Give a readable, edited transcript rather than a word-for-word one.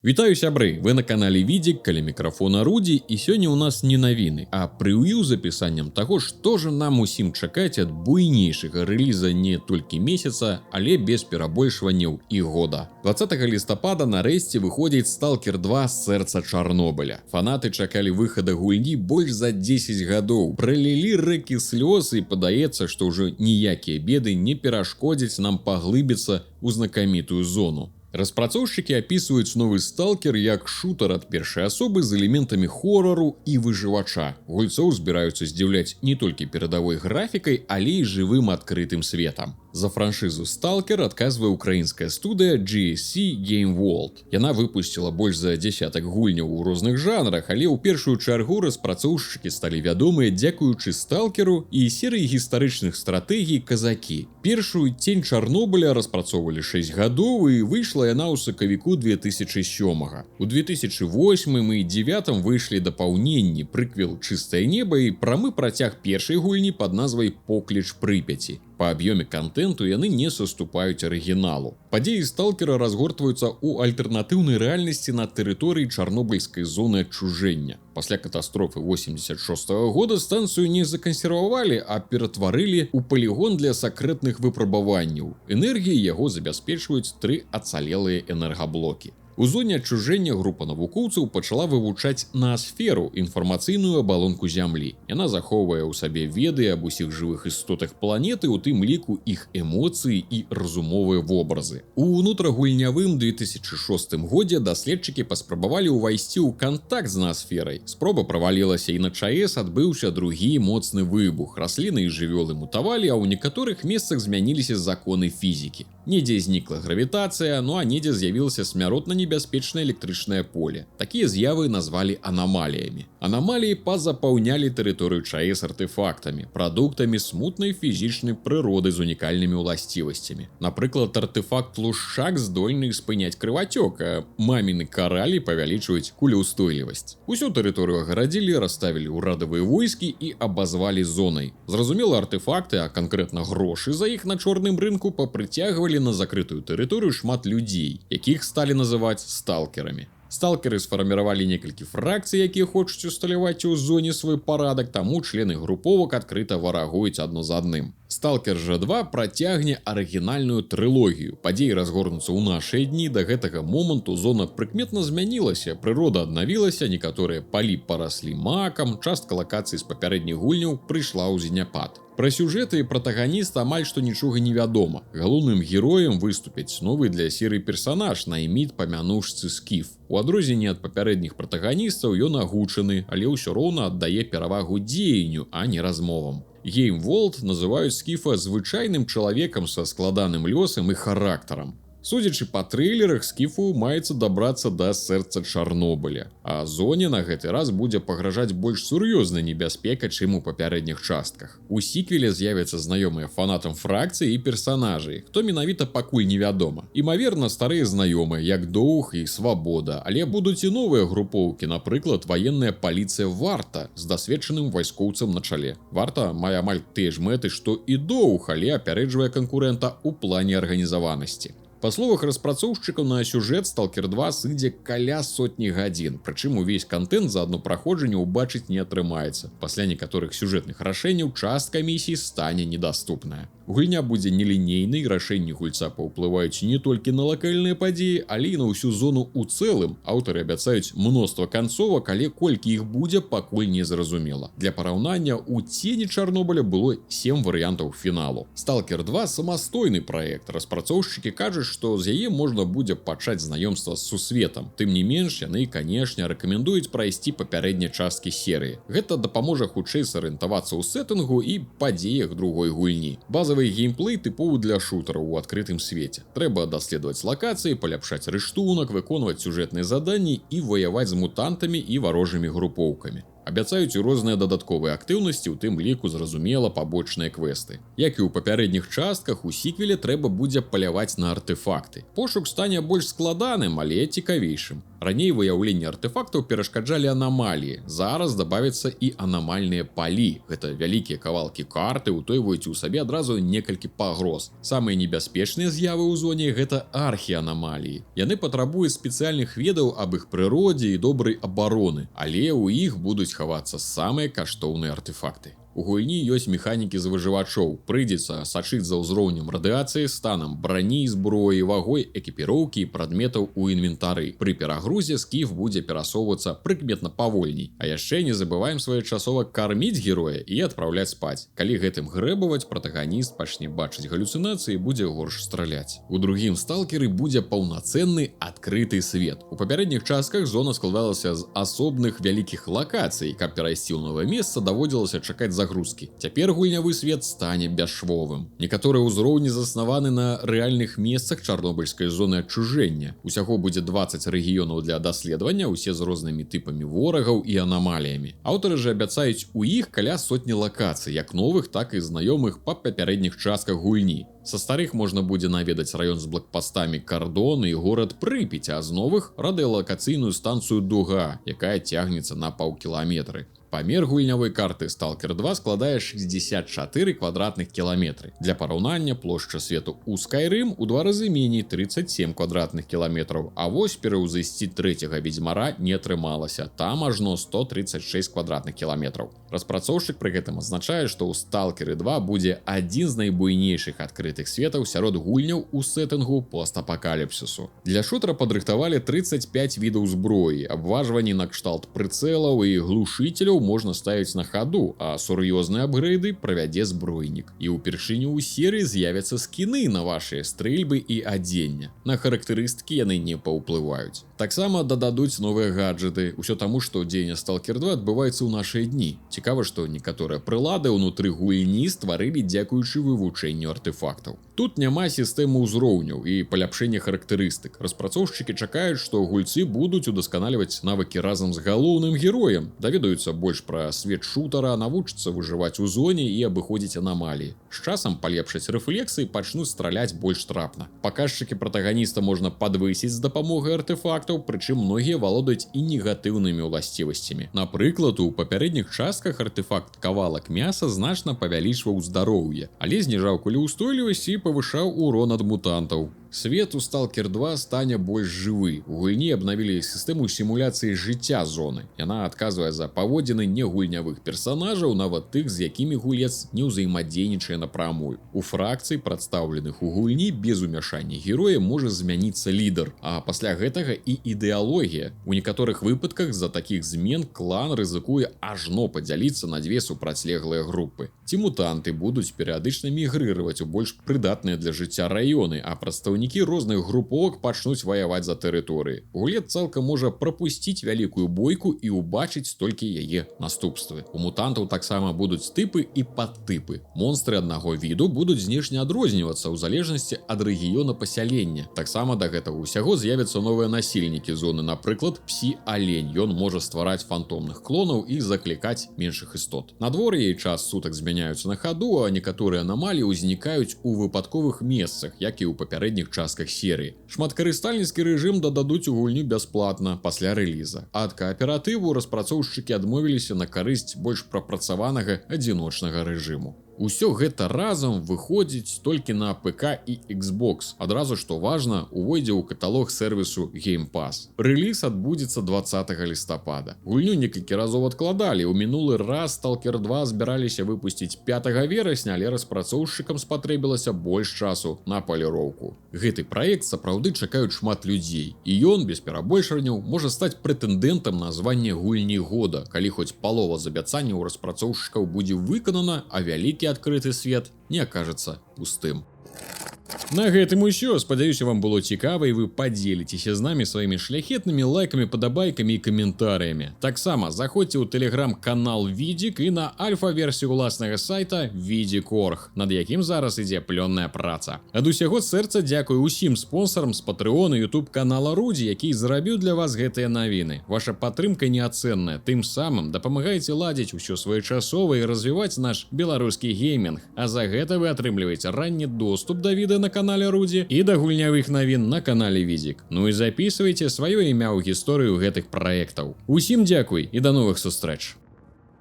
Вітаю, сябры, вы на канале Відзік, каля мікрафона Рудзі, і сёння ў нас не навіны, а прэв'ю з апісаннем таго, што ж нам усім чакаць ад буйнейшага рэліза не толькі месяца, але без перабольшванняў і года. 20 лістапада нарэшце выходзіць Сталкер 2 Сэрца Чарнобыля. Фанаты чакалі выхада гульні больш за 10 гадоў, пралілі рэкі слёз і падаецца, што ўжо ніякія беды не перашкодзяць нам паглыбіцца ў знакамітую зону. Распрацоўшчыкі апісваюць новы Сталкер як шутер ад першай асобы з элементамі хорару і выжывача. Гульцоў збіраюцца здзіўляць не толькі перадавой графікай, але і жывым адкрытым светам. За франшызу Сталкер адказвае украінская студыя GSC Game World. Яна выпусціла больш за дзясятак гульняў у розных жанрах, але ў першую чаргу распрацоўшчыкі сталі вядомыя дзякуючы Сталкеру і серыі гістарычных стратэгій Казакі. Першую Цень Чарнобыля распрацоўвалі 6 гадоў і выйшла яна ў сакавіку 2007-га. У 2008 і 2009 выйшлі дапаўненні, прыквел «Чыстае неба» і прамы працяг першай гульні пад назвай «Покліч Прыпяці». Па аб'ёме контенту яны не саступаюць арыгіналу. Падзеі Сталкера разгортваюцца ў альтэрнатыўнай рэальнасці на тэрыторыі чарнобыльскай зоны адчужэння. Пасля катастрофы 86-го года станцыю не закансервавалі, а ператварылі ў палігон для сакрэтных выпрабаванняў. Энергіяй яго забяспечваюць 3 ацалелыя энергаблокі. У зоне адчужэння група навукоўцаў пачала вывучаць наасферу, інфармацыйную абалонку Зямлі. Яна захоўвае ў сабе веды аб усіх жывых істотах планеты, у тым ліку іх эмоцыі і разумовыя вобразы. У ўнутрагульнявым 2006 годзе даследчыкі паспрабавалі ўвайсці ў кантакт з наасферай. Спроба правалілася, і на ЧАЭС адбыўся другі моцны выбух. Расліны і жывёлы мутавалі, а ў некаторых месцах змяніліся законы фізікі. Недзе знікла гравітацыя, а недзе з'явілася смяротна небяспечнае электрычнае поле. Такія з'явы назвалі анамаліямі. Анамаліі пазапаўнялі тэрыторыю ЧАЭС артэфактамі, прадуктамі смутнай фізічнай прыроды з унікальнымі ўласцівасцямі. Напрыклад, артэфакт лушак здольны спыняць крывацёк, а маміны каралі павялічваюць кулеўстойлівасць. Усю тэрыторыю агарадзілі, расставілі ўрадавыя войскі і абазвалі зонай. Зразумела, артэфакты, а канкрэтна грошы за іх на чорным рынку папрыцягвалі на закрытую тэрыторыю шмат людзей, якіх сталі называць сталкерамі. Сталкеры сфарміравалі некалькі фракцый, якія хочуць усталяваць у зоне свой парадак, таму члены груповак адкрыта варагуюць адно з адным. Сталкер жа 2 працягне арыгінальную трылогію. Падзеі разгорнуцца ў нашыя дні. Да гэтага моманту зона прыкметна змянілася, прырода аднавілася, некаторыя палі параслі макам, частка лакацый з папярэдніх гульняў прыйшла ў зеняпад. Пра сюжэты і пратаганіста амаль што нічога не вядома. Галоўным героем выступяць новы для серыі персанаж, найміт памянушцы Скіф. У адрозненне ад папярэдніх пратаганістаў ён агучаны, але ўсё роўна аддае перавагу дзеянню, а не размовам. Game World называюць Скіфа звычайным чалавекам са складаным лёсам і характарам. Судзячы па трэйлерах, Скіфу маецца дабрацца да Сэрца Чарнобыля, а зоне на гэты раз будзе пагражаць больш сур'ёзная небяспека, чым у папярэдніх частках. У сіквеле з'явяцца знаёмыя фанатам фракцыі і персанажы, хто менавіта пакуль невядома. Імаверна, старыя знаёмыя, як Доух і Свабода, але будуць і новыя групоўкі, напрыклад, ваенная паліцыя Варта з дасведчаным вайскоўцам на чале. Варта мае амаль тыя ж мэты, што і Доух, але апярэджвае канкурэнта ў плане арганізаванасці. Па словах распрацоўшчыкаў, на сюжэт Сталкер 2 сыдзе каля сотні гадзін, прычым увесь контент за адно праходжанне ўбачыць не атрымаецца. Пасля некаторых сюжэтных рашэнняў частка місій стане недаступная. Гульня будзе нелінейнай, рашэнні гульца паўплываюць не толькі на лакальныя падзеі, але і на ўсю зону ў цэлым. Аўтары абяцаюць мноства канцовак, але колькі іх будзе, пакуль не зразумела. Для параўнання, у Цені Чарнобыля было 7 варыянтаў фіналу. Сталкер 2 самастойны праект. Распрацоўшчыкі кажуць, што з яе можна будзе пачаць знаёмства з сусветам. Тым не менш, яны, канешне, рэкамендуюць прайсці папярэднія часткі серыі. Гэта дапаможа хутчэй сарыентавацца ў сеттынгу і падзеях другой гульні. Базавы геймплей тыповы для шутараў у адкрытым свеце. Трэба даследаваць лакацыі, паляпшаць рыштунак, выконваць сюжэтныя заданні і ваяваць з мутантамі і варожымі групоўкамі. Абяцаюць і розныя дадатковыя актыўнасці, у тым ліку, зразумела, пабочныя квесты. Як і ў папярэдніх частках, у сіквеле трэба будзе паляваць на артефакты. Пошук стане больш складаным, але цікавейшым. Раней выяўленне артефактаў перашкаджалі анамаліі. Зараз дабавяцца і анамальныя палі. Гэта вялікія кавалкі карты, утойваюць у сабе адразу некалькі пагроз. Самыя небяспечныя з'явы ў зоне гэта архіанамаліі. Яны патрабуюць спецыяльных ведаў аб іх прыродзе і добрай абароны, але ў іх будуць хавацца самыя каштоўныя артефакты. У гульні ёсць механікі з выжывачоў. Прыйдзецца сачыць за ўзроўнем радыяцыі, станам брані, зброі, вагой, экіпіроўкі і прадметаў у інвентары. Пры перагрузе скіф будзе перасоўвацца прыкметна павольней. А яшчэ не забываем своечасова карміць героя і адпраўляць спаць. Калі гэтым грэбаваць, протагоніст пачне бачыць галюцынацыі і будзе горш страляць. У другім сталкеры будзе паўнацэнны адкрыты свет. У папярэдніх частках зона складалася з асобных вялікіх лакацый. Каб перайсці ў новае месца, даводзілася чакаць загрузкі. Цяпер гульнявы свет стане бясшвовым. Некаторыя ўзроўні заснаваны на рэальных месцах чарнобыльскай зоны адчужэння. Усяго будзе 20 рэгіёнаў для даследавання, усе з рознымі тыпамі ворагаў і анамаліямі. Аўтары ж абяцаюць у іх каля сотні лакацый, як новых, так і знаёмых па папярэдніх частках гульні. Са старых можна будзе наведаць раён з блокпастамі Кардон і горад Прыпяць, а з новых радыёлакацыйную станцыю Дуга, якая цягнецца на паўкіламетры. Памер гульнявой карты Stalker 2 складае 64 квадратных кіламетры. Для параўнання, плошча свету ў Skyrim у 2 разы меней 37 квадратных кіламетраў, а вось пераўзысці трэцяга ведзьмара не атрымалася, там ажно 136 квадратных кіламетраў. Распрацоўшчык пры гэтым адзначае, што ў Stalker 2 будзе адзін з найбуйнейшых адкрытых светаў сярод гульняў у сеттынгу постапакаліпсісу. Для шутера падрыхтавалі 35 відаў зброі, абважванні накшталт прыцэлаў і глушыцеляў можна ставіць на хаду, а сур'ёзныя апгрэйды правядзе збройнік. І ўпершыню ў серыі з'явяцца скіны на вашыя стрэльбы і адзення. На характарыстыкі яны не паўплываюць. Таксама дададуць новыя гаджеты. Усё таму, што дзеянне Stalker 2 адбываецца ў нашыя дні. Цікава, што некаторыя прылады ўнутры гульні стварылі дзякуючы вывучэнню артефактаў. Тут няма сістэмы ўзроўняў і паляпшэння характарыстык. Распрацоўшчыкі чакаюць, што гульцы будуць удасканаліваць навыкі разам з галоўным героем, даведаюцца больш пра свет шутара, навучыцца выжываць у зоне і абыходзіць анамаліі. З часам палепшаць рэфлексы і пачнуць страляць больш трапна. Паказчыкі протагоніста можна падвысіць з дапамогай артефактаў, прычым многія валодаюць і негатыўнымі ўласцівасцямі. Напрыклад, у папярэдніх частках артефакт кавалак мяса значна павялічваў здароўе, але зніжаў кулеўстойлівасць і павышаў урон ад мутантаў. Свет у Stalker 2 стане больш жывы. У гульні абнавілі сістэму сімуляцыі жыцця зоны. Яна адказвае за паводзіны негульнявых персанажаў, нават тых, з якімі гулец не ўзаемадзейнічае напрамую. У фракцый, прадстаўленых у гульні, без умяшання героя можа змяніцца лідар, а пасля гэтага і ідэалогія. У некаторых выпадках з-за такіх змен клан рызыкуе ажно падзяліцца на дзве супрацьлеглыя групы. Ці мутанты будуць перыядычна мігрыраваць у больш прыдатныя для жыцця раёны, а прадстаўнікі розных груповак пачнуць ваяваць за тэрыторыі. Гулец цалкам можа прапусціць вялікую бойку і ўбачыць толькі яе наступствы. У мутантаў таксама будуць тыпы і падтыпы. Монстры аднаго віду будуць знешне адрознівацца ў залежнасці ад рэгіёна пасялення. Таксама да гэтага ўсяго з'явяцца новыя насельнікі зоны, напрыклад, псі-алень. Ён можа ствараць фантомных клонаў і заклікаць меншых істот. Надвор'е і час сутак змяняюцца на хаду, а некаторыя анамаліі ўзнікаюць у выпадковых месцах, як і ў папярэдніх частках серыі. Шматкарыстальніцкі рэжым дададуць у гульню бясплатна пасля рэліза. Ад кааператыву распрацоўшчыкі адмовіліся на карысць больш прапрацаванага адзіночнага рэжыму. Усё гэта разам выходзіць толькі на ПК і Xbox. Адразу, што важна, увойдзе ў каталог сервісу Game Pass. Рэліз адбудзецца 20 лістапада. Гульню некалькі разоў адкладалі. У мінулы раз Stalker 2 збіраліся выпусціць 5 верасня, але распрацоўшчыкам спатрэбілася больш часу на паліроўку. Гэты праект сапраўды чакаюць шмат людзей. І ён, без перабольшванняў, можа стаць прэтэндэнтам на званне гульні года, калі хоць палова з абяцанняў распрацоўшчыкаў будзе выканана, а вялікі адкрыты свет не акажацца пустым. На гэтым усё. Спадзяюся, вам было цікава і вы падзеліцеся з намі сваімі шляхетнымі лайкамі, падабайкамі і каментарыямі. Таксама заходзьце ў тэлеграм-канал Відзік і на альфа-версію ўласнага сайта Відзік.орг, над якім зараз ідзе плённая праца. Ад усяго сэрца дзякую ўсім спонсарам з Патрэона і YouTube канала Рудзі, які зрабіў для вас гэтыя навіны. Ваша падтрымка неацэнная, тым самым дапамагаеце ладзіць усё своечасова і развіваць наш беларускі геймінг. А за гэта вы атрымліваеце ранні доступ да відэа на канале Рудзі і да гульнявых навін на канале Відзік. Ну і записывайце сваё імя ў гісторыю гэтых праектаў. Усім дзякуй і да новых сустрэч!